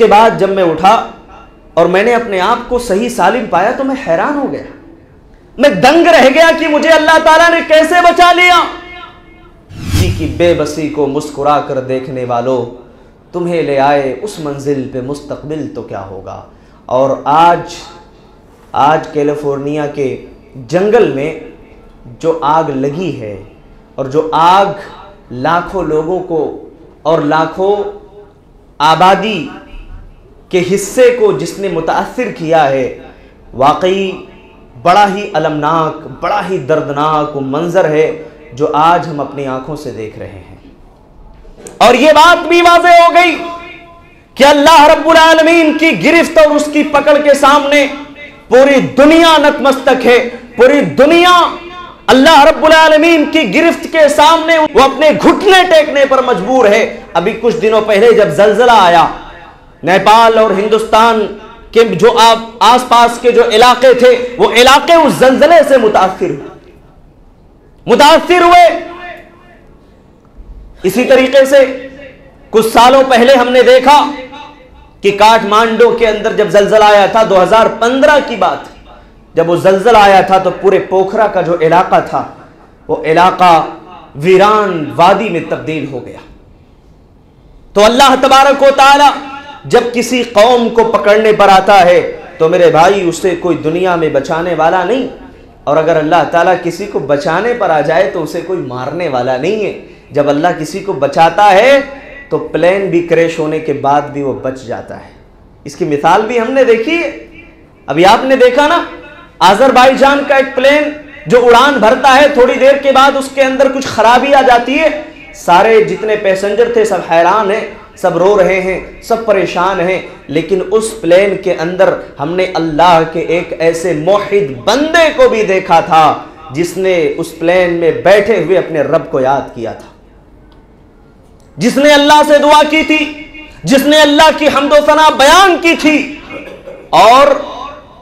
کے بعد جب میں اٹھا اور میں نے اپنے آپ کو صحیح سالم پایا تو میں حیران ہو گیا، میں دنگ رہ گیا کہ مجھے اللہ تعالیٰ نے کیسے بچا لیا۔ کسی کی بے بسی کو مسکرا کر دیکھنے والوں، تمہیں لے آئے اس منزل پہ مستقبل تو کیا ہوگا۔ اور آج کیلیفورنیا کے جنگل میں جو آگ لگی ہے اور جو آگ لاکھوں لوگوں کو اور لاکھوں آبادی کے حصے کو جس نے متاثر کیا ہے، واقعی بڑا ہی المناک، بڑا ہی دردناک منظر ہے جو آج ہم اپنی آنکھوں سے دیکھ رہے ہیں۔ اور یہ بات بھی واضح ہو گئی کہ اللہ رب العالمین کی گرفت اور اس کی پکڑ کے سامنے پوری دنیا نتمستک ہے۔ پوری دنیا اللہ رب العالمین کی گرفت کے سامنے وہ اپنے گھٹنے ٹیکنے پر مجبور ہے۔ ابھی کچھ دنوں پہلے جب زلزلہ آیا، نیپال اور ہندوستان کے جو آس پاس کے جو علاقے تھے، وہ علاقے اس زلزلے سے متاثر ہوئے۔ اسی طریقے سے کچھ سالوں پہلے ہم نے دیکھا کہ کاٹھمانڈو کے اندر جب زلزلہ آیا تھا، 2015 کی بات، جب وہ زلزلہ آیا تھا تو پورے پوکھرا کا جو علاقہ تھا وہ علاقہ ویران وادی میں تبدیل ہو گیا۔ تو اللہ تبارک و تعالی جب کسی قوم کو پکڑنے پر آتا ہے تو میرے بھائی اسے کوئی دنیا میں بچانے والا نہیں، اور اگر اللہ تعالیٰ کسی کو بچانے پر آ جائے تو اسے کوئی مارنے والا نہیں ہے۔ جب اللہ کسی کو بچاتا ہے تو پلین بھی کریش ہونے کے بعد بھی وہ بچ جاتا ہے۔ اس کی مثال بھی ہم نے دیکھی ہے۔ ابھی آپ نے دیکھا نا، آذربائیجان کا ایک پلین جو اڑان بھرتا ہے، تھوڑی دیر کے بعد اس کے اندر کچھ خرابی آ جاتی ہے، سارے جتنے پیسنجر تھے سب حیران ہیں، سب رو رہے ہیں، سب پریشان ہیں۔ لیکن اس پلین کے اندر ہم نے اللہ کے ایک ایسے موحد بندے کو بھی دیکھا تھا جس نے اس پلین میں بیٹھے ہوئے اپنے رب کو یاد کیا تھا، جس نے اللہ سے دعا کی تھی، جس نے اللہ کی حمد و ثنا بیان کی تھی۔ اور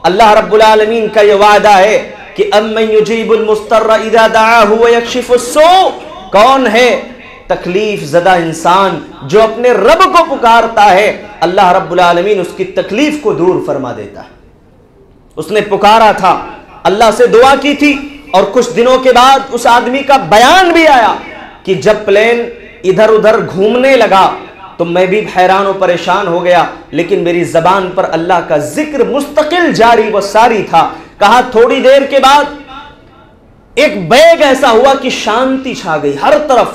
اللہ رب العالمین کا یہ وعدہ ہے کہ امن یجیب المضطر اذا دعاہ ویکشف السوء، کون ہے تکلیف زدہ انسان جو اپنے رب کو پکارتا ہے، اللہ رب العالمین اس کی تکلیف کو دور فرما دیتا ہے۔ اس نے پکارا تھا، اللہ سے دعا کی تھی، اور کچھ دنوں کے بعد اس آدمی کا بیان بھی آیا کہ جب پلین ادھر ادھر گھومنے لگا تو میں بھی حیران و پریشان ہو گیا، لیکن میری زبان پر اللہ کا ذکر مستقل جاری و ساری تھا۔ کہا تھوڑی دیر کے بعد ایک بیگ ایسا ہوا کہ شانتی چھا گئی ہر طرف،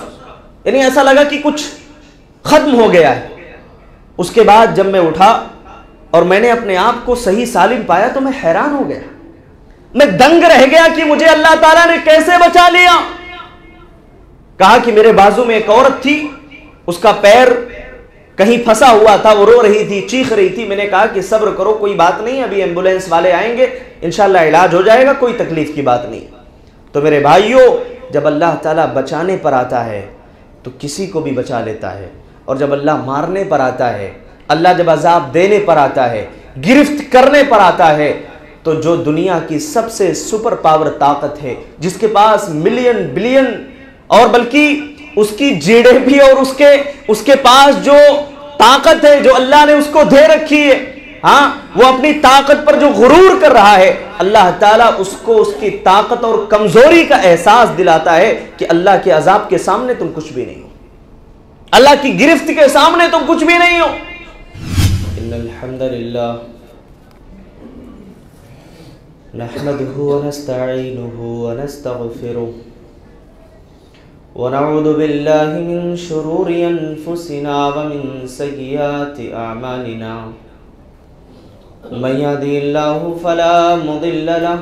یعنی ایسا لگا کہ کچھ ختم ہو گیا ہے۔ اس کے بعد جب میں اٹھا اور میں نے اپنے آپ کو صحیح سالم پایا تو میں حیران ہو گیا، میں دنگ رہ گیا کہ مجھے اللہ تعالیٰ نے کیسے بچا لیا۔ کہا کہ میرے بازو میں ایک عورت تھی، اس کا پیر کہیں پھنسا ہوا تھا، وہ رو رہی تھی، چیخ رہی تھی۔ میں نے کہا کہ صبر کرو، کوئی بات نہیں، ابھی ایمبولینس والے آئیں گے، انشاءاللہ علاج ہو جائے گا، کوئی تکلیف کی بات نہیں۔ تو میرے بھائیوں، جب اللہ تعالیٰ بچانے پر آتا ہے تو کسی کو بھی بچا لیتا ہے، اور جب اللہ مارنے پر آتا ہے، اللہ جب عذاب دینے پر آتا ہے، گرفت کرنے پر آتا ہے، تو جو دنیا کی سب سے سپر پاور طاقت ہے، جس کے پاس ملین بلین اور بلکہ اس کی جی ڈی پی اور اس کے پاس جو طاقت ہے جو اللہ نے اس کو دے رکھی ہے، ہاں، وہ اپنی طاقت پر جو غرور کر رہا ہے، اللہ تعالیٰ اس کو اس کی طاقت اور کمزوری کا احساس دلاتا ہے کہ اللہ کے عذاب کے سامنے تم کچھ بھی نہیں ہو، اللہ کی گرفت کے سامنے تم کچھ بھی نہیں ہو۔ ان الحمد للہ نحمده ونستعینه ونستغفره ونعوذ بالله من شرور انفسنا ومن سیئات اعمالنا، من يهده الله فلا مضل له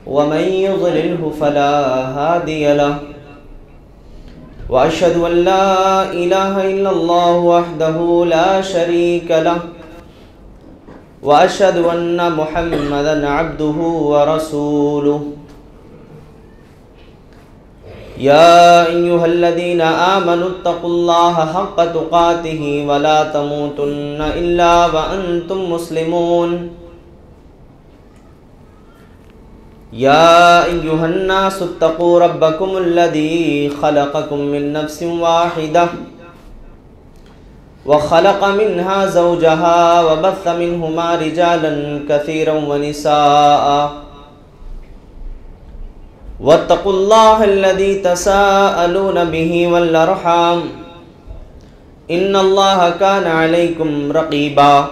ومن يضلله فلا هادي له، واشهد ان لا اله الا الله وحده لا شريك له، واشهد ان محمدا عبده ورسوله۔ يا أيها الذين آمنوا اتقوا الله حق تقاته ولا تموتن إلا وأنتم مسلمون۔ يا أيها الناس اتقوا ربكم الذي خلقكم من نفس واحدة وخلق منها زوجها وبث منهما رجالا كثيرا ونساء واتقوا الله الذي تساءلون به والأرحام إن الله كان عليكم رقيبا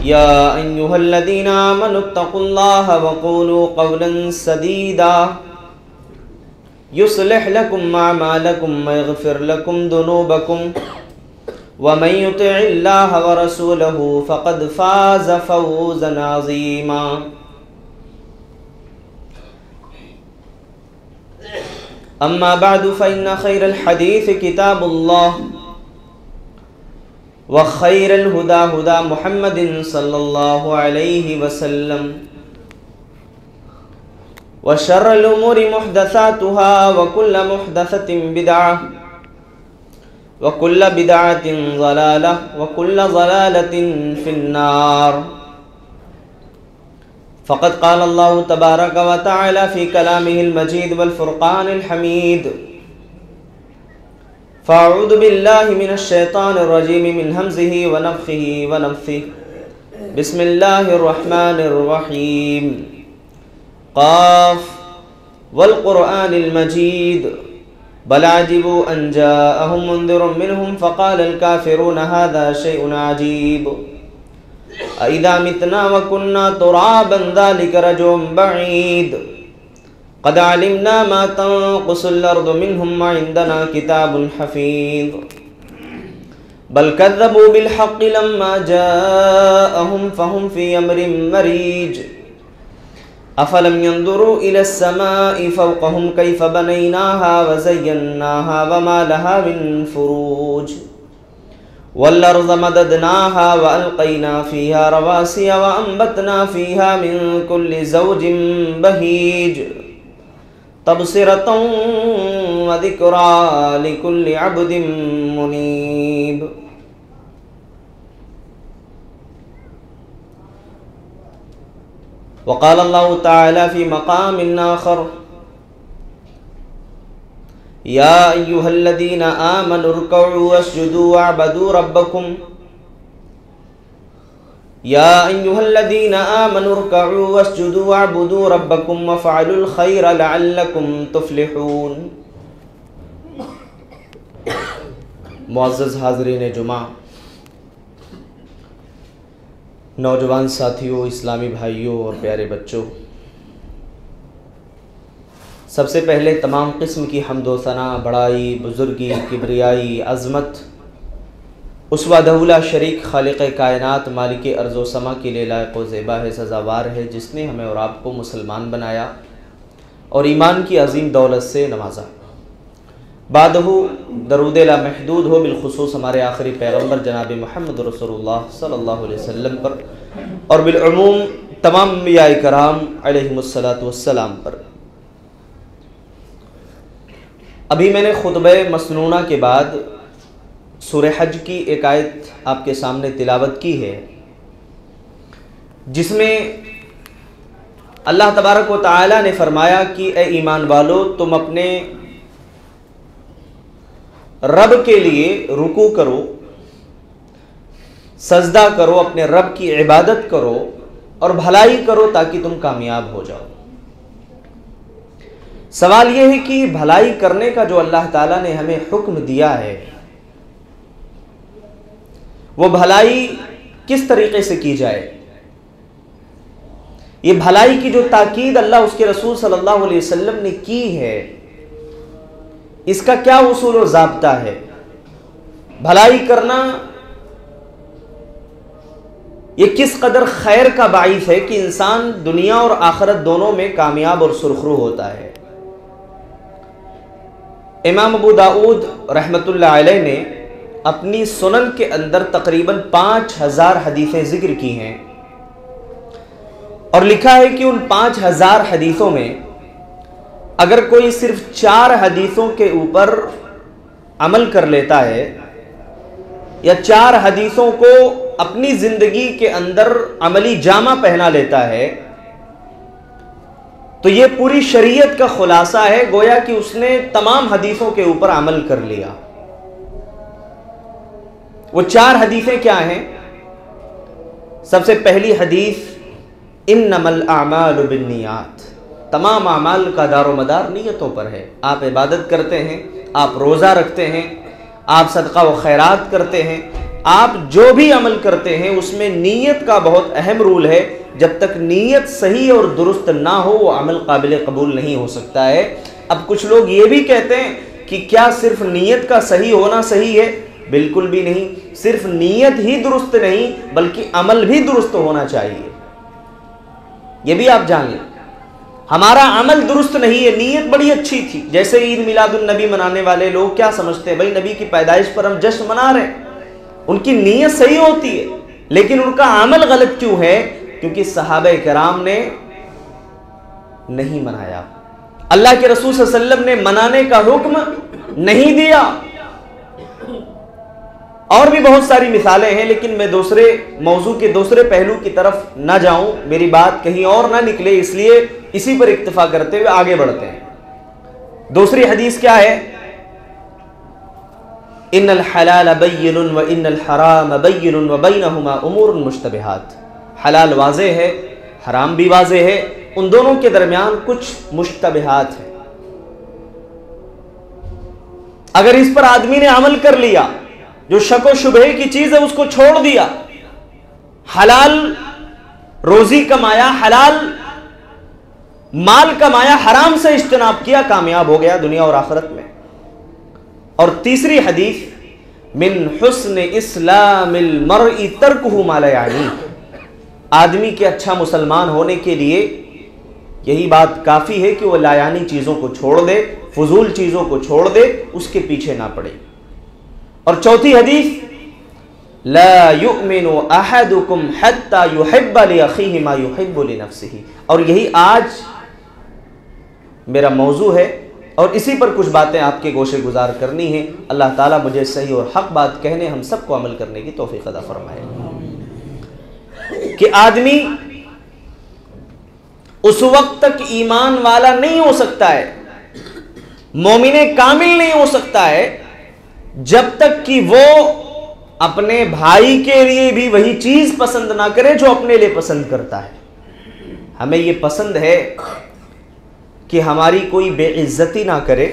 يا أيها الذين آمنوا اتقوا الله وقولوا قولا سديدا يصلح لكم أعمالكم ويغفر لكم ذنوبكم ومن يطع الله ورسوله فقد فاز فوزا عظيما أما بعد فإن خير الحديث كتاب الله وخير الهدى هدى محمد صلى الله عليه وسلم وشر الأمور محدثاتها وكل محدثة بدعة وكل بدعة ضلالة وكل ضلالة في النار فقد قال الله تبارك وتعالى في كلامه المجيد والفرقان الحميد فأعوذ بالله من الشيطان الرجيم من همزه ونفخه ونفثه بسم الله الرحمن الرحيم قاف والقرآن المجيد بل عجبوا أن جاءهم منذر منهم فقال الكافرون هذا شيء عجيب أإذا متنا وكنا ترابا ذلك رجع بعيد قد علمنا ما تنقص الأرض منهم وعندنا كتاب حفيظ بل كذبوا بالحق لما جاءهم فهم في أمر مريج أفلم ينظروا إلى السماء فوقهم كيف بنيناها وزيناها وما لها من فروج والأرض مددناها وألقينا فيها رواسي وأنبتنا فيها من كل زوج بهيج تبصرة وذكرى لكل عبد منيب وقال الله تعالى في مقام آخر يا أيها الذين آمنوا اركعوا واسجدوا واعبدوا ربكم يا أيها الذين آمنوا اركعوا واسجدوا واعبدوا ربكم وافعلوا الخير لعلكم تفلحون معزز حاضرین جمعہ، نوجوان ساتھیوں، اسلامی بھائیوں اور پیارے بچوں، سب سے پہلے تمام قسم کی حمد و ثنا، بڑائی، بزرگی، کبریائی، عظمت اس وحدہ لا شریک خالق کائنات مالک ارض و سما کے لیے لائق و زیبا ہے، سزاوار ہے، جس نے ہمیں اور آپ کو مسلمان بنایا اور ایمان کی عظیم دولت سے نوازا۔ بعدہ درود لامحدود ہو بالخصوص ہمارے آخری پیغمبر جناب محمد رسول اللہ صلی اللہ علیہ وسلم پر، اور بالعموم تمام انبیاء کرام علیہم الصلاۃ والسلام پر۔ ابھی میں نے خطبہ مسنونہ کے بعد سورہ حج کی ایک آیت آپ کے سامنے تلاوت کی ہے، جس میں اللہ تبارک و تعالی نے فرمایا کہ اے ایمان والو، تم اپنے رب کے لیے رکوع کرو، سجدہ کرو، اپنے رب کی عبادت کرو اور بھلائی کرو تاکہ تم کامیاب ہو جاؤ۔ سوال یہ ہے کہ بھلائی کرنے کا جو اللہ تعالیٰ نے ہمیں حکم دیا ہے، وہ بھلائی کس طریقے سے کی جائے؟ یہ بھلائی کی جو تاکید اللہ اس کے رسول صلی اللہ علیہ وسلم نے کی ہے، اس کا کیا اصول و ضابطہ ہے؟ بھلائی کرنا یہ کس قدر خیر کا باعث ہے کہ انسان دنیا اور آخرت دونوں میں کامیاب اور سرخرو ہوتا ہے۔ امام ابو داؤد رحمۃ اللہ علیہ نے اپنی سنن کے اندر تقریباً 5000 حدیثیں ذکر کی ہیں، اور لکھا ہے کہ ان 5000 حدیثوں میں اگر کوئی صرف 4 حدیثوں کے اوپر عمل کر لیتا ہے یا 4 حدیثوں کو اپنی زندگی کے اندر عملی جامہ پہنا لیتا ہے تو یہ پوری شریعت کا خلاصہ ہے، گویا کہ اس نے تمام حدیثوں کے اوپر عمل کر لیا۔ وہ 4 حدیثیں کیا ہیں؟ سب سے پہلی حدیث انما الاعمال بالنیات، تمام اعمال کا دار و مدار نیتوں پر ہے۔ آپ عبادت کرتے ہیں، آپ روزہ رکھتے ہیں، آپ صدقہ و خیرات کرتے ہیں، آپ جو بھی عمل کرتے ہیں اس میں نیت کا بہت اہم رول ہے۔ جب تک نیت صحیح اور درست نہ ہو وہ عمل قابل قبول نہیں ہو سکتا ہے۔ اب کچھ لوگ یہ بھی کہتے ہیں کہ کیا صرف نیت کا صحیح ہونا صحیح ہے؟ بالکل بھی نہیں، صرف نیت ہی درست نہیں بلکہ عمل بھی درست ہونا چاہیے، یہ بھی آپ جان لیں۔ ہمارا عمل درست نہیں ہے، نیت بڑی اچھی تھی۔ جیسے عید میلاد النبی منانے والے لوگ کیا سمجھتے ہیں؟ بھائی نبی کی پیدائش پر ہم جشن منا رہے ہیں، ان کی نیت صحیح ہوتی ہے لیکن ان کا عمل غلط کیوں ہے؟ کیونکہ صحابہ کرام نے نہیں منایا، اللہ کے رسول صلی اللہ علیہ وسلم نے منانے کا حکم نہیں دیا۔ اور بھی بہت ساری مثالیں ہیں لیکن میں دوسرے موضوع کے دوسرے پہلو کی طرف نہ جاؤں، میری بات کہیں اور نہ نکلے، اس لیے اسی پر اکتفا کرتے ہوئے آگے بڑھتے ہیں۔ دوسری حدیث کیا ہے؟ ان الحلال بین وان الحرام بین وبینہما امور مشتبہات، حلال واضح ہے، حرام بھی واضح ہے، ان دونوں کے درمیان کچھ مشتبہات ہیں۔ اگر اس پر آدمی نے عمل کر لیا، جو شک و شبہ کی چیز ہے اس کو چھوڑ دیا، حلال روزی کمایا، حلال مال کمایا، حرام سے اجتناب کیا، کامیاب ہو گیا دنیا اور آخرت میں۔ اور تیسری حدیث من حسن اسلام المرء ترکہ ما لا یعنی، آدمی کے اچھا مسلمان ہونے کے لیے یہی بات کافی ہے کہ وہ لا یعنی چیزوں کو چھوڑ دے، فضول چیزوں کو چھوڑ دے، اس کے پیچھے نہ پڑے۔ اور چوتھی حدیث لا یؤمن احدکم حتی یحب لاخیہ ما یحب لنفسہ، اور یہی آج میرا موضوع ہے اور اسی پر کچھ باتیں آپ کے گوشے گزار کرنی ہیں۔ اللہ تعالیٰ مجھے صحیح اور حق بات کہنے، ہم سب کو عمل کرنے کی توفیق عطا فرمائے۔ کہ آدمی اس وقت تک ایمان والا نہیں ہو سکتا ہے، مومن کامل نہیں ہو سکتا ہے جب تک کہ وہ اپنے بھائی کے لیے بھی وہی چیز پسند نہ کرے جو اپنے لیے پسند کرتا ہے۔ ہمیں یہ پسند ہے کہ ہماری کوئی بے عزتی نہ کرے،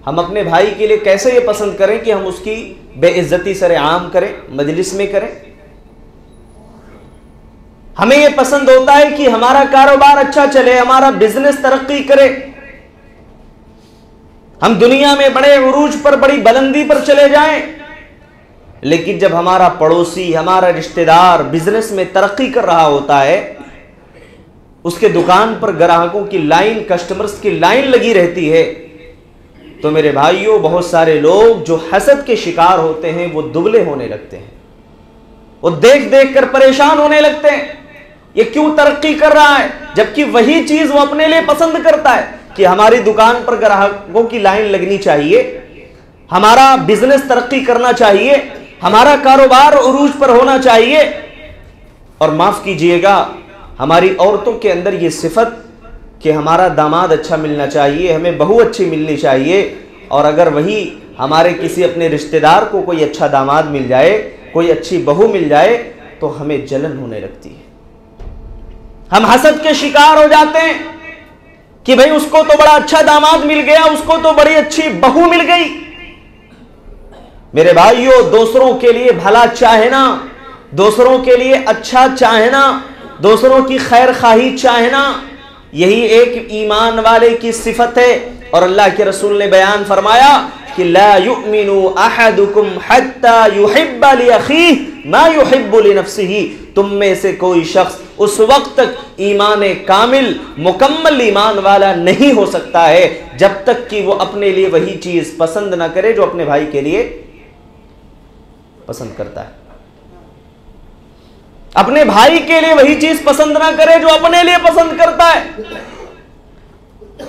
ہم اپنے بھائی کے لیے کیسے یہ پسند کریں کہ ہم اس کی بے عزتی سر عام کریں، مجلس میں کریں؟ ہمیں یہ پسند ہوتا ہے کہ ہمارا کاروبار اچھا چلے، ہمارا بزنس ترقی کرے، ہم دنیا میں بڑے عروج پر، بڑی بلندی پر چلے جائیں، لیکن جب ہمارا پڑوسی، ہمارا رشتہ دار بزنس میں ترقی کر رہا ہوتا ہے، اس کے دکان پر گراہکوں کی لائن، کسٹمرز کی لائن لگی رہتی ہے، تو میرے بھائیوں بہت سارے لوگ جو حسد کے شکار ہوتے ہیں وہ دبلے ہونے لگتے ہیں، وہ دیکھ دیکھ کر پریشان ہونے لگتے ہیں، یہ کیوں ترقی کر رہا ہے، جبکہ وہی چیز وہ اپنے لیے پسند کرتا ہے کہ ہماری دکان پر گراہکوں کی لائن لگنی چاہیے، ہمارا بزنس ترقی کرنا چاہیے، ہمارا کاروبار عروج پر ہونا چاہیے۔ اور معاف کیجئے گا، ہماری عورتوں کے اندر یہ صفت کہ ہمارا داماد اچھا ملنا چاہیے، ہمیں بہو اچھی ملنی چاہیے، اور اگر وہی ہمارے کسی اپنے رشتہ دار کو کوئی اچھا داماد مل جائے، کوئی اچھی بہو مل جائے تو ہمیں جلن ہونے لگتی ہے، ہم حسد کے شکار ہو جاتے ہیں کہ بھئی اس کو تو بڑا اچھا داماد مل گیا، اس کو تو بڑی اچھی بہو مل گئی۔ میرے بھائیوں، دوسروں کے لیے بھلا چاہنا، دوسروں کے لیے اچھا چاہنا، دوسروں کی خیر خواہی چاہنا، یہی ایک ایمان والے کی صفت ہے۔ اور اللہ کے رسول نے بیان فرمایا کہ لا یؤمن احدکم حتی یحب لاخیہ ما یحب لنفسہ، تم میں سے کوئی شخص اس وقت تک ایمان کامل، مکمل ایمان والا نہیں ہو سکتا ہے جب تک کہ وہ اپنے لیے وہی چیز پسند نہ کرے جو اپنے بھائی کے لیے پسند کرتا ہے، اپنے بھائی کے لیے وہی چیز پسند نہ کرے جو اپنے لیے پسند کرتا ہے۔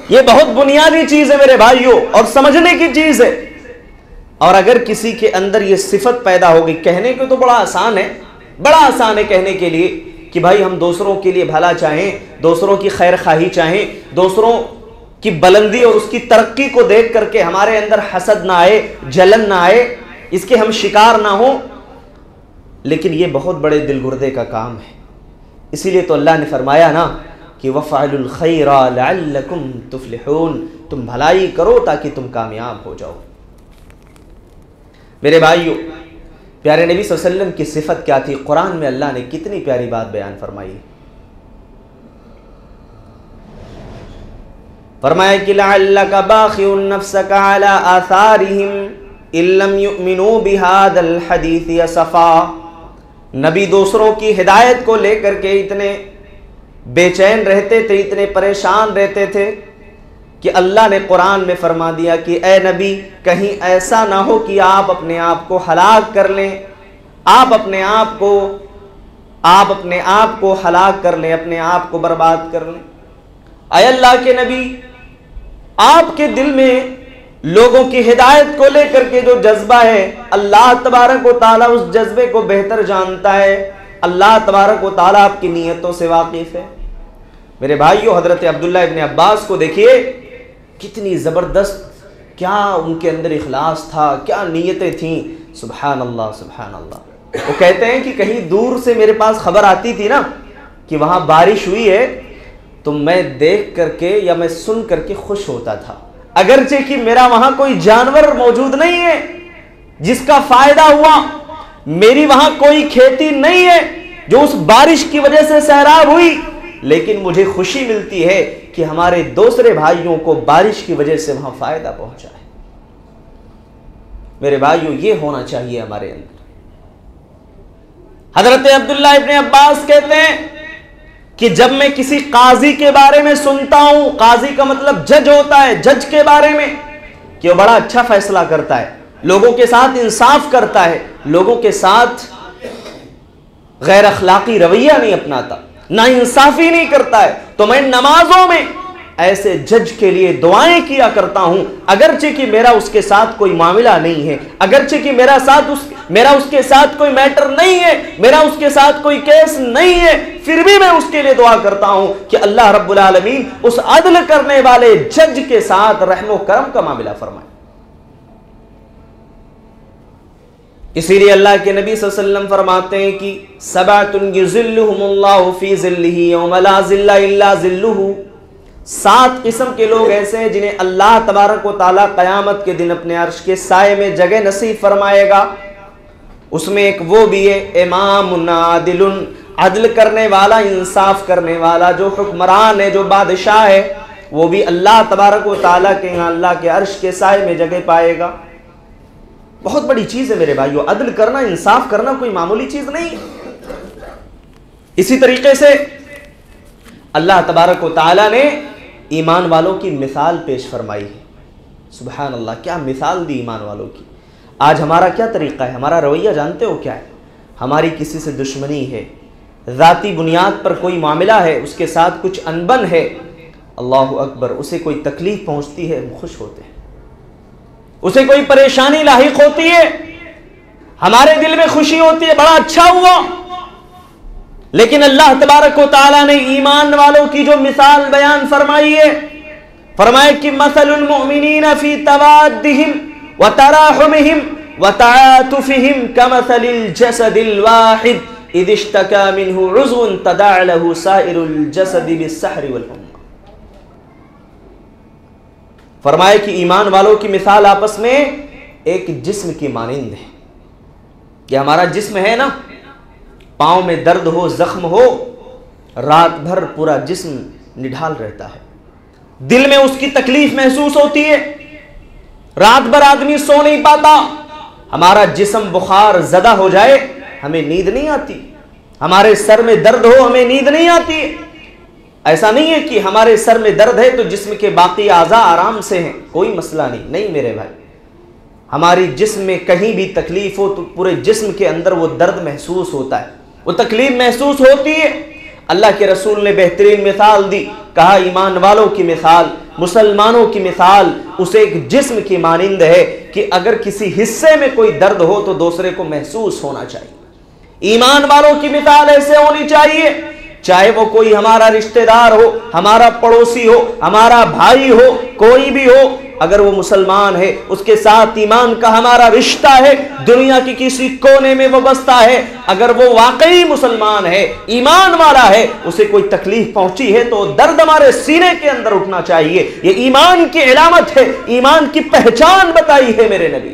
یہ بہت بنیادی چیز ہے میرے بھائیوں، اور سمجھنے کی چیز ہے۔ اور اگر کسی کے اندر یہ صفت پیدا ہوگی، کہنے کو تو بڑا آسان ہے، بڑا آسان ہے کہنے کے لیے کہ بھائی ہم دوسروں کے لیے بھلا چاہیں، دوسروں کی خیر خواہی چاہیں، دوسروں کی بلندی اور اس کی ترقی کو دیکھ کر کے ہمارے اندر حسد نہ آئے، جلن نہ آئے، اس کے ہم شکار نہ ہوں، لیکن یہ بہت بڑے دل گردے کا کام ہے۔ اسی لیے تو اللہ نے فرمایا نا کہ وَفْعَلُوا الْخَيْرَ لَعَلَّكُمْ تُفْلِحُونَ، تم بھلائی کرو تاکہ تم کامیاب ہو جاؤ۔ میرے بھائیو، پیارے نبی صلی اللہ علیہ وسلم کی صفت کیا تھی؟ قرآن میں اللہ نے کتنی پیاری بات بیان فرمائی۔ فرمایا کہ لَعَلَّكَ بَاخِعٌ نَفْسَكَ عَلَىٰ آثَارِهِمْ إِن لَّمْ يُؤْمِنُوا بِهَٰذَا الْحَدِيثِ أَسَفًا۔ نبی دوسروں کی ہدایت کو لے کر کے اتنے بے چین رہتے تھے، اتنے پریشان رہتے تھے کہ اللہ نے قرآن میں فرما دیا کہ اے نبی، کہیں ایسا نہ ہو کہ آپ اپنے آپ کو ہلاک کر لیں، آپ اپنے آپ کو ہلاک کر لیں، اپنے آپ کو برباد کر لیں۔ اے اللہ کے نبی، آپ کے دل میں لوگوں کی ہدایت کو لے کر کے جو جذبہ ہے، اللہ تبارک و تعالیٰ اس جذبے کو بہتر جانتا ہے، اللہ تبارک و تعالیٰ آپ کی نیتوں سے واقف ہے۔ میرے بھائیو، حضرت عبداللہ ابن عباس کو دیکھیے، کتنی زبردست، کیا ان کے اندر اخلاص تھا، کیا نیتیں تھیں، سبحان اللہ سبحان اللہ۔ وہ کہتے ہیں کہ کہیں دور سے میرے پاس خبر آتی تھی نا کہ وہاں بارش ہوئی ہے، تو میں دیکھ کر کے یا میں سن کر کے خوش ہوتا تھا، اگرچہ کہ میرا وہاں کوئی جانور موجود نہیں ہے جس کا فائدہ ہوا، میری وہاں کوئی کھیتی نہیں ہے جو اس بارش کی وجہ سے سیراب ہوئی، لیکن مجھے خوشی ملتی ہے کہ ہمارے دوسرے بھائیوں کو بارش کی وجہ سے وہاں فائدہ پہنچا ہے۔ میرے بھائیوں، یہ ہونا چاہیے ہمارے اندر۔ حضرت عبداللہ ابن عباس کہتے ہیں کہ جب میں کسی قاضی کے بارے میں سنتا ہوں، قاضی کا مطلب جج ہوتا ہے، جج کے بارے میں، کہ وہ بڑا اچھا فیصلہ کرتا ہے، لوگوں کے ساتھ انصاف کرتا ہے، لوگوں کے ساتھ غیر اخلاقی رویہ نہیں اپناتا، نا انصافی نہیں کرتا ہے، تو میں نمازوں میں ایسے جج کے لیے دعائیں کیا کرتا ہوں، اگرچہ کہ میرا اس کے ساتھ کوئی معاملہ نہیں ہے، اگرچہ کہ میرا اس کے ساتھ کوئی میٹر نہیں ہے، میرا اس کے ساتھ کوئی کیس نہیں ہے، پھر بھی میں اس کے لیے دعا کرتا ہوں کہ اللہ رب العالمین اس عدل کرنے والے جج کے ساتھ رحم و کرم کا معاملہ فرمائے۔ اسی لیے اللہ کے نبی صلی اللہ علیہ وسلم فرماتے ہیں کہ سبعۃ یظلھم اللہ فی ظلہ یوم لا ظل الا ظلہ، 7 قسم کے لوگ ایسے ہیں جنہیں اللہ تبارک و تعالیٰ قیامت کے دن اپنے عرش کے سائے میں جگہ نصیب فرمائے گا۔ اس میں ایک وہ بھی ہے امام عادل، عدل کرنے والا، انصاف کرنے والا، جو حکمران ہے، جو بادشاہ ہے، وہ بھی اللہ تبارک و تعالیٰ کے یہاں اللہ کے عرش کے سائے میں جگہ پائے گا۔ بہت بڑی چیز ہے میرے بھائیو، عدل کرنا، انصاف کرنا کوئی معمولی چیز نہیں۔ اسی طریقے سے اللہ تبارک و تعالیٰ نے ایمان والوں کی مثال پیش فرمائی ہے۔ سبحان اللہ، کیا مثال دی ایمان والوں کی۔ آج ہمارا کیا طریقہ ہے، ہمارا رویہ جانتے ہو کیا ہے؟ ہماری کسی سے دشمنی ہے، ذاتی بنیاد پر کوئی معاملہ ہے، اس کے ساتھ کچھ انبن ہے، اللہ اکبر، اسے کوئی تکلیف پہنچتی ہے، ہم خوش ہوتے ہیں، اسے کوئی پریشانی لاحق ہوتی ہے، ہمارے دل میں خوشی ہوتی ہے، بڑا اچھا ہوا۔ لیکن اللہ تبارک و تعالیٰ نے ایمان والوں کی جو مثال بیان فرمائی ہے، فرمایا کہ مثل المؤمنین فی توادہم وتراحمہم وتعاطفہم کمثل الجسد الواحد اذ اشتکا منہ عضو تداعی لہ سائر الجسد بالسحر والحمى۔ فرمایا کہ ایمان والوں کی مثال آپس میں ایک جسم کی مانند ہے، کہ ہمارا جسم ہے نا، پاؤں میں درد ہو، زخم ہو، رات بھر پورا جسم نڈھال رہتا ہے، دل میں اس کی تکلیف محسوس ہوتی ہے، رات بھر آدمی سو نہیں پاتا، ہمارا جسم بخار زدہ ہو جائے ہمیں نیند نہیں آتی، ہمارے سر میں درد ہو ہمیں نیند نہیں آتی۔ ایسا نہیں ہے کہ ہمارے سر میں درد ہے تو جسم کے باقی اعضاء آرام سے ہیں، کوئی مسئلہ نہیں میرے بھائی، ہماری جسم میں کہیں بھی تکلیف ہو تو پورے جسم کے اندر وہ درد محسوس ہوتا ہے، وہ تکلیف محسوس ہوتی ہے۔ اللہ کے رسول نے بہترین مثال دی، کہا ایمان والوں کی مثال، مسلمانوں کی مثال اسے ایک جسم کی مانند ہے کہ اگر کسی حصے میں کوئی درد ہو تو دوسرے کو محسوس ہونا چاہیے۔ ایمان والوں کی مثال ایسے ہونی چاہیے، چاہے وہ کوئی ہمارا رشتہ دار ہو، ہمارا پڑوسی ہو، ہمارا بھائی ہو، کوئی بھی ہو، اگر وہ مسلمان ہے، اس کے ساتھ ایمان کا ہمارا رشتہ ہے، دنیا کی کسی کونے میں وہ بستا ہے، اگر وہ واقعی مسلمان ہے، ایمان والا ہے، اسے کوئی تکلیف پہنچی ہے تو درد ہمارے سینے کے اندر اٹھنا چاہیے۔ یہ ایمان کی علامت ہے، ایمان کی پہچان بتائی ہے میرے نبی۔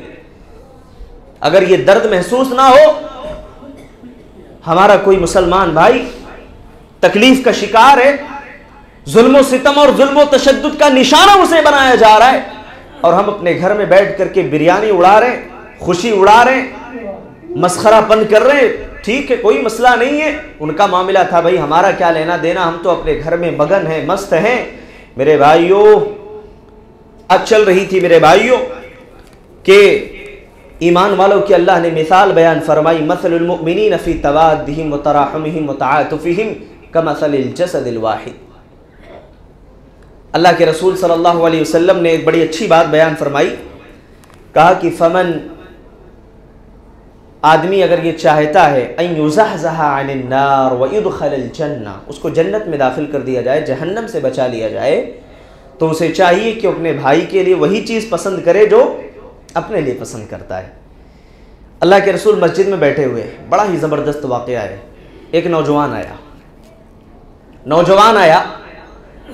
اگر یہ درد محسوس نہ ہو، ہمارا کوئی مسلمان بھائی تکلیف کا شکار ہے، ظلم و ستم اور ظلم و تشدد کا نشانہ اسے بنایا جا رہا ہے، اور ہم اپنے گھر میں بیٹھ کر کے بریانی اڑا رہے ہیں، خوشی اڑا رہے ہیں، مسخرہ پن کر رہے ہیں۔ ٹھیک ہے، کوئی مسئلہ نہیں ہے، ان کا معاملہ تھا بھائی، ہمارا کیا لینا دینا، ہم تو اپنے گھر میں مگن ہیں، مست ہیں۔ میرے بھائیوں، اب چل رہی تھی میرے بھائیوں کہ ایمان والوں کی اللہ نے مثال بیان فرمائی، مثل المؤمنین فی توادہم وتراحمہم وتعاطفہم کمثل الجسد الواحد۔ اللہ کے رسول صلی اللہ علیہ وسلم نے ایک بڑی اچھی بات بیان فرمائی، کہا کہ فمن، آدمی اگر یہ چاہتا ہے ان یزحزح عن النار ویدخل الجنہ، اس کو جنت میں داخل کر دیا جائے، جہنم سے بچا لیا جائے، تو اسے چاہیے کہ اپنے بھائی کے لیے وہی چیز پسند کرے جو اپنے لیے پسند کرتا ہے۔ اللہ کے رسول مسجد میں بیٹھے ہوئے، بڑا ہی زبردست واقعہ ہے۔ ایک نوجوان آیا،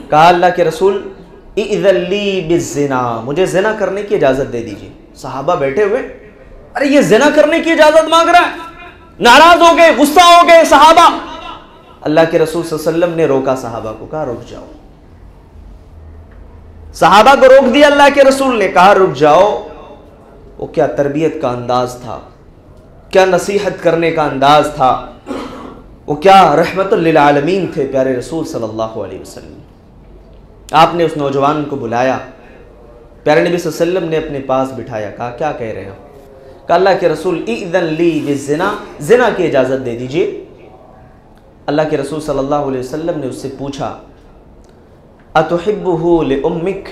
کہا اللہ کے رسول اذن لی بالزنا، مجھے زنا کرنے کی اجازت دے دیجیے۔ صحابہ بیٹھے ہوئے، ارے یہ زنا کرنے کی اجازت مانگ رہا ہے، ناراض ہو گئے، غصہ ہو گئے صحابہ۔ اللہ کے رسول صلی اللہ علیہ وسلم نے روکا صحابہ کو، کہا رک جاؤ۔ صحابہ کو روک دیا اللہ کے رسول نے، کہا رک جاؤ۔ وہ کیا تربیت کا انداز تھا، کیا نصیحت کرنے کا انداز تھا، وہ کیا رحمت للعالمین تھے پیارے رسول صلی اللہ علیہ وسلم۔ آپ نے اس نوجوان کو بلایا، پیارے نبی صلی اللہ علیہ وسلم نے اپنے پاس بٹھایا، کہا کیا کہہ رہے ہیں؟ کہا اللہ کے رسول اذن لی بالزنا، زنا کی اجازت دے دیجئے۔ اللہ کے رسول صلی اللہ علیہ وسلم نے اس سے پوچھا اتحبہ لامک،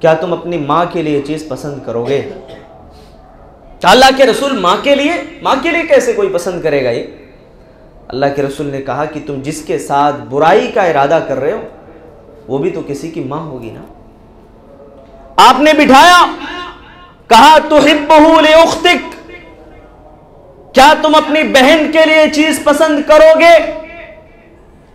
کیا تم اپنی ماں کے لیے چیز پسند کرو گے؟ اللہ کے رسول ماں کے لیے کیسے کوئی پسند کرے گا؟ یہ اللہ کے رسول نے کہا کہ تم جس کے ساتھ برائی کا ارادہ کر رہے ہو وہ بھی تو کسی کی ماں ہوگی نا۔ آپ نے بٹھایا، کہا تحبہ لاختک، کیا تم اپنی بہن کے لیے چیز پسند کرو گے؟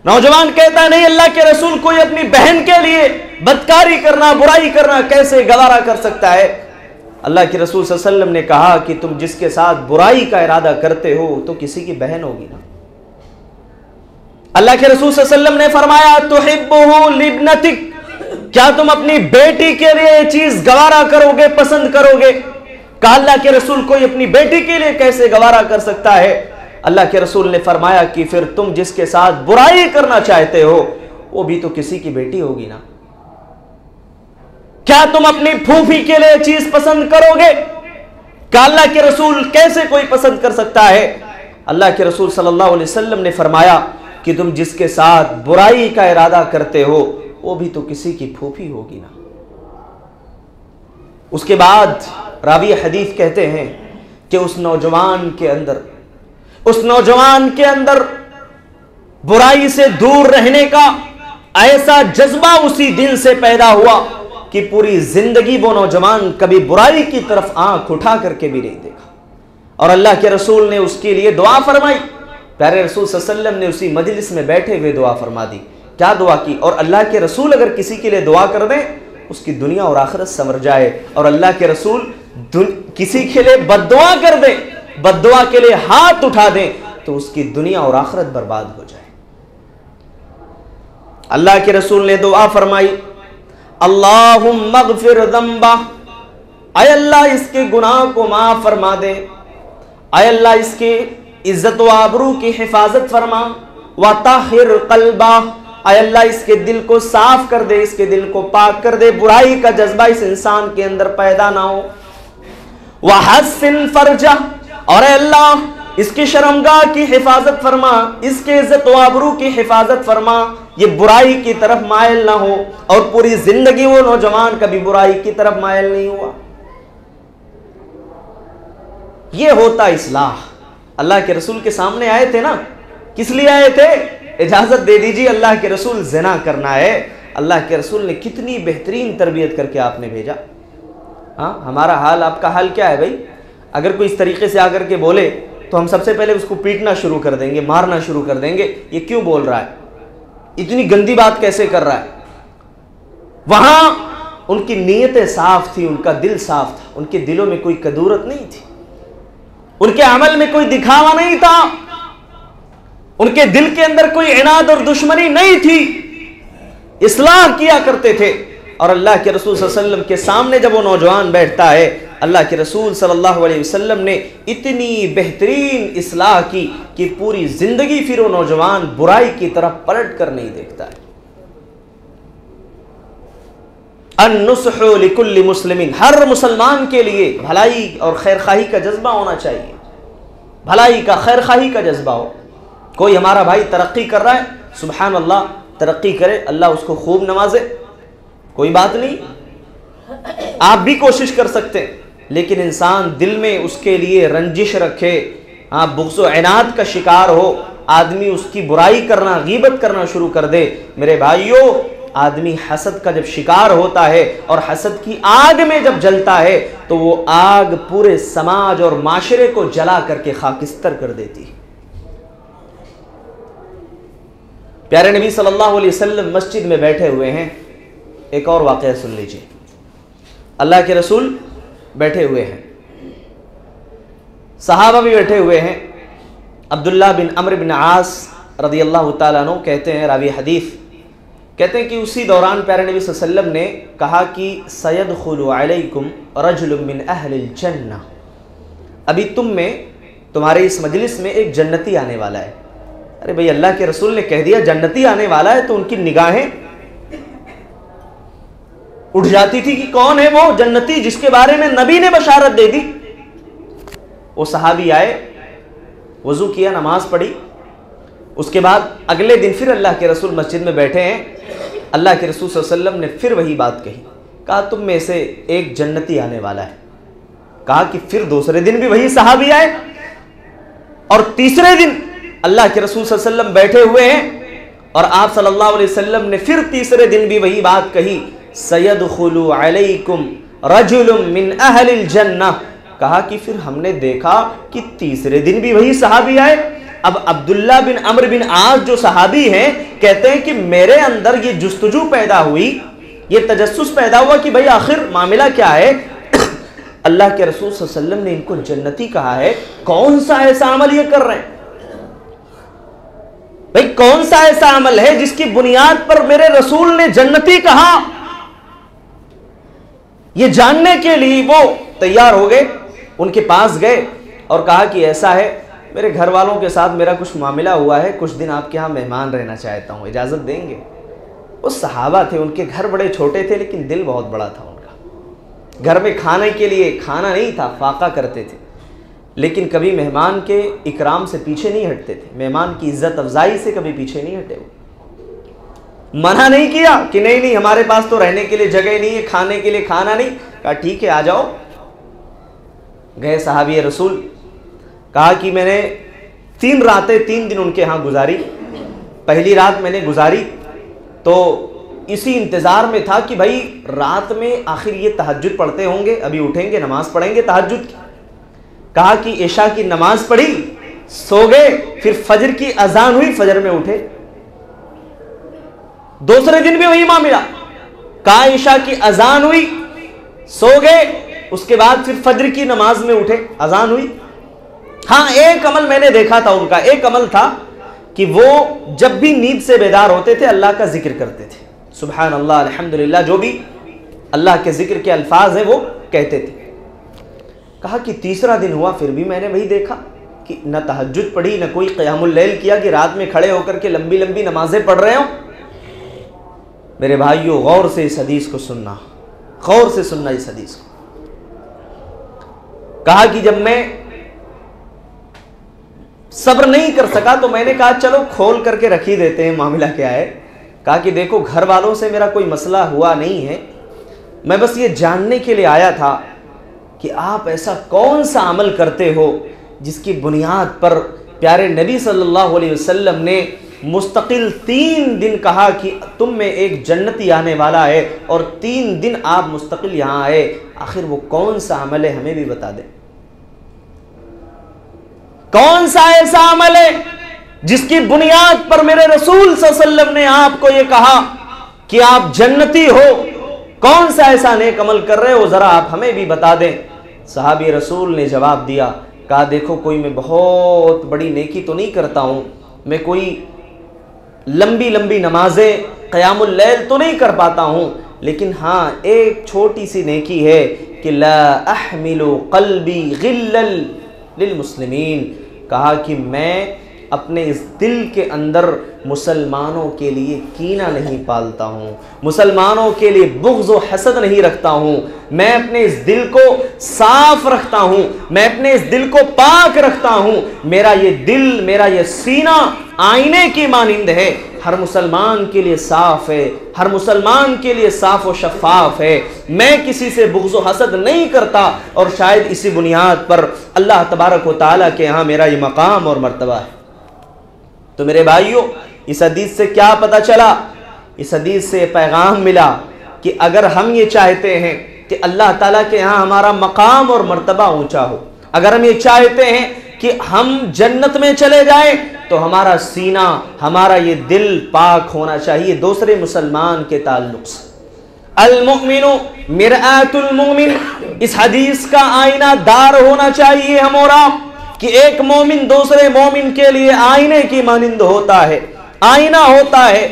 نوجوان کہتا نہیں اللہ کے رسول، کوئی اپنی بہن کے لیے بدکاری کرنا، برائی کرنا کیسے گوارا کر سکتا ہے؟ اللہ کے رسول صلی اللہ علیہ وسلم نے کہا کہ تم جس کے ساتھ برائی کا ارادہ کرتے ہو تو کسی کی بہن ہوگی نا۔ اللہ کے رسول صلی اللہ علیہ وسلم نے فرمایا تحبہ لابنتک، کیا تم اپنی بیٹی کے لیے یہ چیز گوارا کرو گے، پسند کرو گے؟ کہا اللہ کے رسول کوئی اپنی بیٹی کے لیے کیسے گوارا کر سکتا ہے؟ اللہ کے رسول نے فرمایا کہ پھر تم جس کے ساتھ برائی کرنا چاہتے ہو وہ بھی تو کسی کی بیٹی ہوگی نا۔ کیا تم اپنی پھوپھی کے لیے چیز پسند کرو گے؟ کہ اللہ کے رسول کیسے کوئی پسند کر سکتا ہے؟ اللہ کے رسول صلی اللہ علیہ وسلم نے فرمایا کہ تم جس کے ساتھ برائی کا ارادہ کرتے ہو وہ بھی تو کسی کی پھوپھی ہوگی نا۔ اس کے بعد راوی حدیث کہتے ہیں کہ اس نوجوان کے اندر برائی سے دور رہنے کا ایسا جذبہ اسی دن سے پیدا ہوا کہ پوری زندگی وہ نوجوان کبھی برائی کی طرف آنکھ اٹھا کر کے بھی نہیں دیکھا، اور اللہ کے رسول نے اس کے لیے دعا فرمائی۔ پیارے رسول صلی اللہ علیہ وسلم نے اسی مجلس میں بیٹھے ہوئے دعا فرما دی۔ کیا دعا کی؟ اور اللہ کے رسول اگر کسی کے لیے دعا کر دیں اس کی دنیا اور آخرت سنور جائے، اور اللہ کے رسول کسی کے لیے بد دعا کر دیں، بد دعا کے لیے ہاتھ اٹھا دیں تو اس کی دنیا اور آخرت برباد ہو جائے۔ اللہ کے رسول نے دعا فرمائی اللہم اغفر ذنبہ، اے اللہ اس کے گناہ کو معاف فرما دے، اے اللہ اس کے عزت و آبرو کی حفاظت فرما، وطہر قلبہ، اے اللہ اس کے دل کو صاف کر دے، اس کے دل کو پاک کر دے، برائی کا جذبہ اس انسان کے اندر پیدا نہ ہو، وحسن فرجہ، اور اے اللہ اس کی شرمگاہ کی حفاظت فرما، اس کے عزت و آبرو کی حفاظت فرما، یہ برائی کی طرف مائل نہ ہو، اور پوری زندگی وہ نوجوان کبھی برائی کی طرف مائل نہیں ہوا۔ یہ ہوتا اصلاح۔ اللہ کے رسول کے سامنے آئے تھے نا، کس لیے آئے تھے؟ اجازت دے دیجیے اللہ کے رسول زنا کرنا ہے، اللہ کے رسول نے کتنی بہترین تربیت کر کے آپ نے بھیجا. ہاں ہمارا حال آپ کا حال کیا ہے بھائی؟ اگر کوئی اس طریقے سے آ کر کے بولے تو ہم سب سے پہلے اس کو پیٹنا شروع کر دیں گے, مارنا شروع کر دیں گے. یہ کیوں بول رہا ہے, اتنی گندی بات کیسے کر رہا ہے؟ وہاں ان کی نیتیں صاف تھی, ان کا دل صاف تھا, ان کے دلوں میں کوئی کدورت نہیں تھی, ان کے عمل میں کوئی دکھاوا نہیں تھا, ان کے دل کے اندر کوئی عناد اور دشمنی نہیں تھی, اصلاح کیا کرتے تھے. اور اللہ کے رسول صلی اللہ علیہ وسلم کے سامنے جب وہ نوجوان بیٹھتا ہے, اللہ کے رسول صلی اللہ علیہ وسلم نے اتنی بہترین اصلاح کی کہ پوری زندگی پھر وہ نوجوان برائی کی طرف پلٹ کر نہیں دیکھتا ہے. النصح لکل مسلم, ہر مسلمان کے لیے بھلائی اور خیر خواہی کا جذبہ ہونا چاہیے, بھلائی کا خیر خواہی کا جذبہ ہو. کوئی ہمارا بھائی ترقی کر رہا ہے, سبحان اللہ, ترقی کرے, اللہ اس کو خوب نوازے, کوئی بات نہیں, آپ بھی کوشش کر سکتے ہیں, لیکن انسان دل میں اس کے لیے رنجش رکھے, بغض و عناد کا شکار ہو, آدمی اس کی برائی کرنا, غیبت کرنا شروع کر دے. میرے بھائیوں, آدمی حسد کا جب شکار ہوتا ہے اور حسد کی آگ میں جب جلتا ہے تو وہ آگ پورے سماج اور معاشرے کو جلا کر کے خاکستر کر دیتی. پیارے نبی صلی اللہ علیہ وسلم مسجد میں بیٹھے ہوئے ہیں. ایک اور واقعہ سن لیجئے. اللہ کے رسول بیٹھے ہوئے ہیں, صحابہ بھی بیٹھے ہوئے ہیں. عبداللہ بن عمرو بن عاص رضی اللہ تعالیٰ عنہ کہتے ہیں, راوی حدیث کہتے ہیں کہ اسی دوران پیارے نبی صلی اللہ علیہ وسلم نے کہا کہ سیدخل علیکم رجل من اہل الجنہ, ابھی تمہارے اس مجلس میں ایک جنتی آنے والا ہے. ارے بھئی, اللہ کے رسول نے کہہ دیا جنتی آنے والا ہے تو ان کی نگاہیں اٹھ جاتی تھی کہ کون ہے وہ جنتی جس کے بارے میں نبی نے بشارت دے دی. وہ صحابی آئے, وضو کیا, نماز پڑھی, اس کے بعد اگلے دن پھر اللہ کے رسول مسجد میں بیٹھے ہیں. اللہ کے رسول صلی اللہ علیہ وسلم نے پھر وہی بات کہی, کہا تم میں سے ایک جنتی آنے والا ہے. کہا کہ پھر دوسرے دن بھی وہی صحابی آئے, اور تیسرے دن اللہ کے رسول صلی اللہ علیہ وسلم بیٹھے ہوئے ہیں اور آپ صلی اللہ علیہ وسلم نے پھر تیسرے دن بھی وہی بات کہی, سیدخل علیکم رجل من اہل الجنہ. کہا کہ پھر ہم نے دیکھا کہ تیسرے دن بھی وہی صحابی آئے. اب عبداللہ بن عمرو بن عاص جو صحابی ہیں کہتے ہیں کہ میرے اندر یہ جستجو پیدا ہوئی, یہ تجسس پیدا ہوا کہ بھئی آخر معاملہ کیا ہے. اللہ کے رسول صلی اللہ علیہ وسلم نے ان کو جنتی کہا ہے, کون سا ایسا عمل یہ کر رہے ہیں بھئی, کون سا ایسا عمل ہے جس کی بنیاد پر میرے رسول نے جنتی کہا. یہ جاننے کے لیے وہ تیار ہو گئے, ان کے پاس گئے اور کہا کہ ایسا ہے, میرے گھر والوں کے ساتھ میرا کچھ معاملہ ہوا ہے, کچھ دن آپ کے ہاں مہمان رہنا چاہتا ہوں, اجازت دیں گے؟ وہ صحابہ تھے, ان کے گھر بڑے چھوٹے تھے لیکن دل بہت بڑا تھا ان کا. گھر میں کھانے کے لیے کھانا نہیں تھا, فاقہ کرتے تھے, لیکن کبھی مہمان کے اکرام سے پیچھے نہیں ہٹتے تھے, مہمان کی عزت افزائی سے کبھی پیچھے نہیں ہٹے. منع نہیں کیا کہ نہیں ہمارے پاس تو رہنے کے لیے جگہ نہیں ہے, کھانے کے لیے کھانا نہیں. کہا ٹھیک ہے آ جاؤ. گئے صحابی رسول, کہا کہ میں نے 3 راتیں 3 دن ان کے ہاں گزاری. پہلی رات میں نے گزاری تو اسی انتظار میں تھا کہ بھائی رات میں آخر یہ تہجد پڑھتے ہوں گے, ابھی اٹھیں گے نماز پڑھیں گے تہجد کی. کہا کہ عشاء کی نماز پڑھی, سو گئے, پھر فجر کی اذان ہوئی, فجر میں اٹھے. دوسرے دن بھی وہی معاملہ, کہا عشاء کی اذان ہوئی, سو گئے, اس کے بعد پھر فجر کی نماز میں اٹھے, اذان ہوئی. ہاں ایک عمل میں نے دیکھا تھا ان کا, ایک عمل تھا کہ وہ جب بھی نیند سے بیدار ہوتے تھے اللہ کا ذکر کرتے تھے, سبحان اللہ, الحمدللہ, جو بھی اللہ کے ذکر کے الفاظ ہیں وہ کہتے تھے. کہا کہ تیسرا دن ہوا, پھر بھی میں نے وہی دیکھا کہ نہ تہجد پڑھی, نہ کوئی قیام اللیل کیا کہ رات میں کھڑے ہو کر کے لمبی لمبی نمازیں پڑھ رہے ہوں. میرے بھائیوں, غور سے اس حدیث کو سننا, غور سے سننا اس حدیث کو. کہا کہ جب میں صبر نہیں کر سکا تو میں نے کہا چلو کھول کر کے رکھ ہی دیتے ہیں, معاملہ کیا ہے. کہا کہ دیکھو گھر والوں سے میرا کوئی مسئلہ ہوا نہیں ہے, میں بس یہ جاننے کے لیے آیا تھا کہ آپ ایسا کون سا عمل کرتے ہو جس کی بنیاد پر پیارے نبی صلی اللہ علیہ وسلم نے مستقل 3 دن کہا کہ تم میں ایک جنتی آنے والا ہے، اور 3 دن آپ مستقل یہاں آئے، آخر وہ کون سا عمل ہے ہمیں بھی بتا دیں۔ کون سا ایسا عمل ہے جس کی بنیاد پر میرے رسول صلی اللہ علیہ وسلم نے آپ کو یہ کہا کہ آپ جنتی ہو؟ کون سا ایسا نیک عمل کر رہے ہو، ذرا آپ ہمیں بھی بتا دیں۔ صحابی رسول نے جواب دیا، کہا دیکھو کوئی میں بہت بڑی نیکی تو نہیں کرتا ہوں، میں کوئی لمبی لمبی نمازیں قیام اللیل تو نہیں کر پاتا ہوں، لیکن ہاں ایک چھوٹی سی نیکی ہے کہ لا احمل قلبی غلا للمسلمین، کہا کہ میں اپنے اس دل کے اندر مسلمانوں کے لیے کینہ نہیں پالتا ہوں، مسلمانوں کے لیے بغض و حسد نہیں رکھتا ہوں، میں اپنے اس دل کو صاف رکھتا ہوں، میں اپنے اس دل کو پاک رکھتا ہوں، میرا یہ دل، میرا یہ سینہ آئینے کی مانند ہے، ہر مسلمان کے لیے صاف ہے، ہر مسلمان کے لیے صاف و شفاف ہے، میں کسی سے بغض و حسد نہیں کرتا، اور شاید اسی بنیاد پر اللہ تبارک و تعالیٰ کے ہاں میرا یہ مقام اور مرتبہ ہے۔ تو میرے بھائیوں، اس حدیث سے کیا پتہ چلا؟ اس حدیث سے پیغام ملا کہ اگر ہم یہ چاہتے ہیں کہ اللہ تعالیٰ کے ہاں ہمارا مقام اور مرتبہ اونچا ہو، اگر ہم یہ چاہتے ہیں کہ ہم جنت میں چلے جائیں، تو ہمارا سینہ، ہمارا یہ دل پاک ہونا چاہیے دوسرے مسلمان کے تعلق سے۔ المؤمن مرآت المؤمن، اس حدیث کا آئینہ دار ہونا چاہیے ہم اور آپ، کہ ایک مومن دوسرے مومن کے لیے آئینے کی مانند ہوتا ہے، آئینہ ہوتا ہے،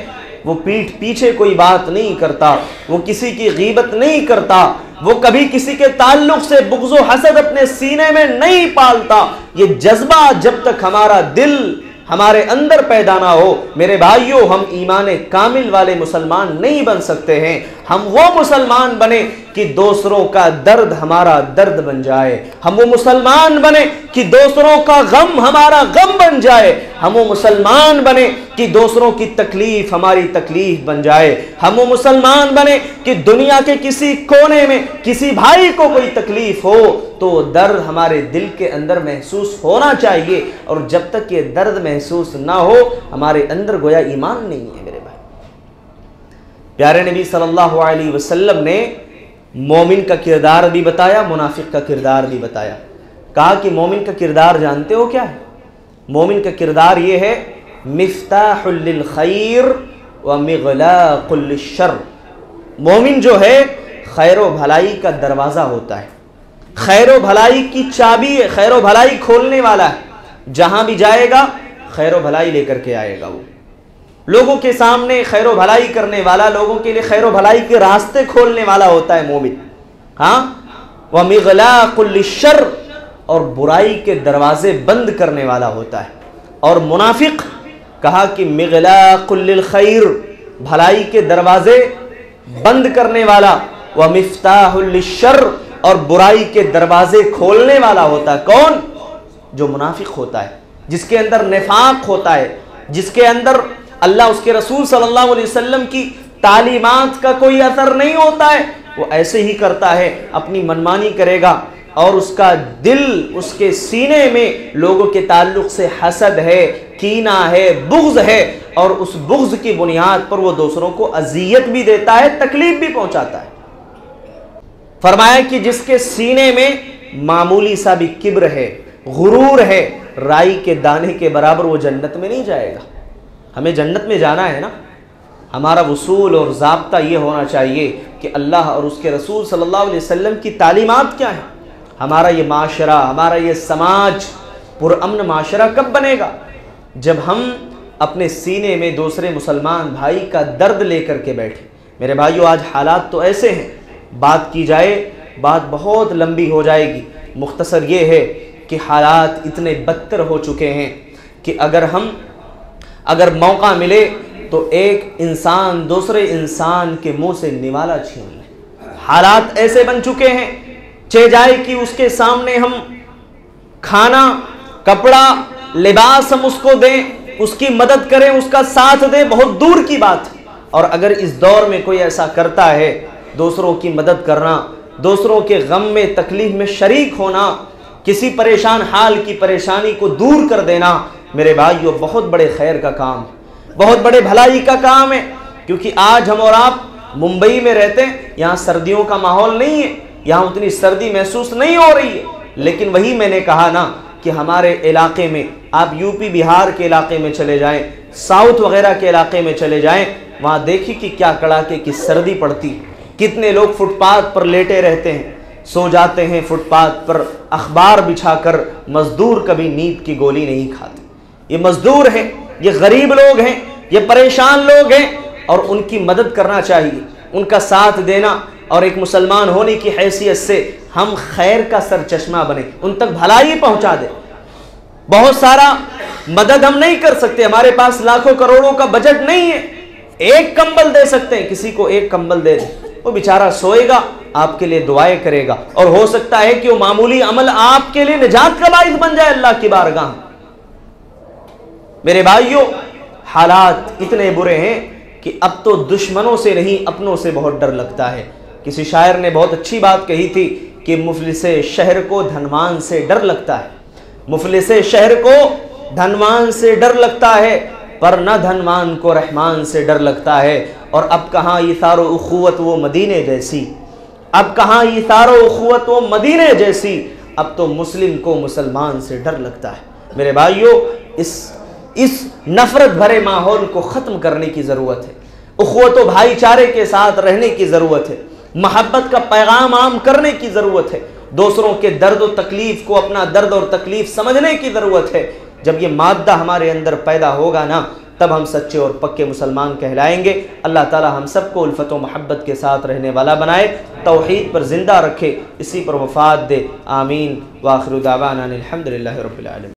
وہ پیٹھ پیچھے کوئی بات نہیں کرتا، وہ کسی کی غیبت نہیں کرتا، وہ کبھی کسی کے تعلق سے بغض و حسد اپنے سینے میں نہیں پالتا۔ یہ جذبہ جب تک ہمارا دل ہمارے اندر پیدا نہ ہو، میرے بھائیوں، ہم ایمان کامل والے مسلمان نہیں بن سکتے ہیں۔ ہم وہ مسلمان بنے کہ دوسروں کا درد ہمارا درد بن جائے، ہم وہ مسلمان بنے کہ دوسروں کا غم ہمارا غم بن جائے، ہم وہ مسلمان بنے کہ دوسروں کی تکلیف ہماری تکلیف بن جائے، ہم وہ مسلمان بنے کہ دنیا کے کسی کونے میں کسی بھائی کو کوئی تکلیف ہو تو درد ہمارے دل کے اندر محسوس ہونا چاہیے، اور جب تک یہ درد محسوس نہ ہو ہمارے اندر گویا ایمان نہیں ہے۔ میرے بھائی، پیارے نبی صلی اللہ علیہ وسلم نے مومن کا کردار بھی بتایا، منافق کا کردار بھی بتایا۔ کہا کہ مومن کا کردار جانتے ہو کیا ہے؟ مومن کا کردار یہ ہے، مفتاح للخیر ومغلاق للشر۔ مومن جو ہے خیر و بھلائی کا دروازہ ہوتا ہے، خیر و بھلائی کی چابی ہے، خیر و بھلائی کھولنے والا ہے، جہاں بھی جائے گا خیر و بھلائی لے کر کے آئے گا، وہ لوگوں کے سامنے خیر و بھلائی کرنے والا، لوگوں کے لیے خیر و بھلائی کے راستے کھولنے والا ہوتا ہے مومن۔ ہاں، ومغلاق للشر، اور برائی کے دروازے بند کرنے والا ہوتا ہے۔ اور منافق کہا کہ مغلاق للخیر، بھلائی کے دروازے بند کرنے والا، ومفتاح للشر، اور برائی کے دروازے کھولنے والا ہوتا ہے۔ کون؟ جو منافق ہوتا ہے، جس کے اندر نفاق ہوتا ہے، جس کے اندر اللہ اس کے رسول صلی اللہ علیہ وسلم کی تعلیمات کا کوئی اثر نہیں ہوتا ہے، وہ ایسے ہی کرتا ہے، اپنی منمانی کرے گا، اور اس کا دل، اس کے سینے میں لوگوں کے تعلق سے حسد ہے، کینہ ہے، بغض ہے، اور اس بغض کی بنیاد پر وہ دوسروں کو اذیت بھی دیتا ہے، تکلیف بھی پہنچاتا ہے۔ فرمایا کہ جس کے سینے میں معمولی سا بھی کبر ہے، غرور ہے، رائی کے دانے کے برابر، وہ جنت میں نہیں جائے گا۔ ہمیں جنت میں جانا ہے نا، ہمارا وصول اور ضابطہ یہ ہونا چاہیے کہ اللہ اور اس کے رسول صلی اللہ علیہ وسلم کی تعلیمات کیا ہیں۔ ہمارا یہ معاشرہ، ہمارا یہ سماج پرامن معاشرہ کب بنے گا؟ جب ہم اپنے سینے میں دوسرے مسلمان بھائی کا درد لے کر کے بیٹھے۔ میرے بھائیو، آج حالات تو ایسے ہیں، بات کی جائے بات بہت لمبی ہو جائے گی، مختصر یہ ہے کہ حالات اتنے بدتر ہو چکے ہیں کہ اگر موقع ملے تو ایک انسان دوسرے انسان کے منہ سے نوالا چھین لے۔ حالات ایسے بن چکے ہیں، چہ جائے کہ اس کے سامنے ہم کھانا، کپڑا، لباس ہم اس کو دیں، اس کی مدد کریں، اس کا ساتھ دیں، بہت دور کی بات۔ اور اگر اس دور میں کوئی ایسا کرتا ہے، دوسروں کی مدد کرنا، دوسروں کے غم میں تکلیف میں شریک ہونا، کسی پریشان حال کی پریشانی کو دور کر دینا، میرے بھائیو بہت بڑے خیر کا کام ہے۔ بہت بڑے بھلائی کا کام ہے، کیونکہ آج ہم اور آپ ممبئی میں رہتے ہیں، یہاں سردیوں کا ماحول نہیں ہے، یہاں اتنی سردی محسوس نہیں ہو رہی ہے، لیکن وہی میں نے کہا نا کہ ہمارے علاقے میں، آپ یو پی بہار کے علاقے میں چلے جائیں، ساؤتھ وغیرہ کے علاقے میں چلے جائیں، وہاں دیکھیں کہ کیا کڑاکے کی سردی پڑتی، کتنے لوگ فٹ پاتھ پر لیٹے رہتے ہیں، سو جاتے ہیں فٹ پاتھ پر اخبار بچھا کر۔ مزدور کبھی نیند کی گولی نہیں کھاتے، یہ مزدور ہیں، یہ غریب لوگ ہیں، یہ پریشان لوگ ہیں، اور ان کی مدد کرنا چاہیے، ان کا ساتھ دینا، اور ایک مسلمان ہونے کی حیثیت سے ہم خیر کا سر چشمہ بنے، ان تک بھلائی پہنچا دیں۔ بہت سارا مدد ہم نہیں کر سکتے، ہمارے پاس لاکھوں کروڑوں کا بجٹ نہیں ہے، ایک کمبل دے سکتے ہیں، کسی کو ایک کمبل دے دیں، وہ بیچارہ سوئے گا، آپ کے لیے دعائیں کرے گا، اور ہو سکتا ہے کہ وہ معمولی عمل آپ کے لیے نجات کا باعث بن جائے اللہ کی بارگاہ۔ میرے بھائیوں، حالات اتنے برے ہیں کہ اب تو دشمنوں سے نہیں اپنوں سے بہت ڈر لگتا ہے۔ کسی شاعر نے بہت اچھی بات کہی تھی کہ مفلس شہر کو دھنوان سے ڈر لگتا ہے، مفلس شہر کو دھنوان سے ڈر لگتا ہے، پر نہ دھنوان کو رحمان سے ڈر لگتا ہے۔ اور اب کہاں ایثار و اخوت وہ مدینے جیسی، اب کہاں ایثار و اخوت وہ مدینے جیسی، اب تو مسلم کو مسلمان سے ڈر لگتا ہے۔ میرے بھائیوں، اس نفرت بھرے ماحول کو ختم کرنے کی ضرورت ہے، اخوت و بھائی چارے کے ساتھ رہنے کی ضرورت ہے، محبت کا پیغام عام کرنے کی ضرورت ہے، دوسروں کے درد و تکلیف کو اپنا درد اور تکلیف سمجھنے کی ضرورت ہے۔ جب یہ مادہ ہمارے اندر پیدا ہوگا نا، تب ہم سچے اور پکے مسلمان کہلائیں گے۔ اللہ تعالی ہم سب کو الفت و محبت کے ساتھ رہنے والا بنائے، توحید پر زندہ رکھے، اسی پر وفات دے، آمین۔ وآخر دعوانا الحمدللہ رب العالمین۔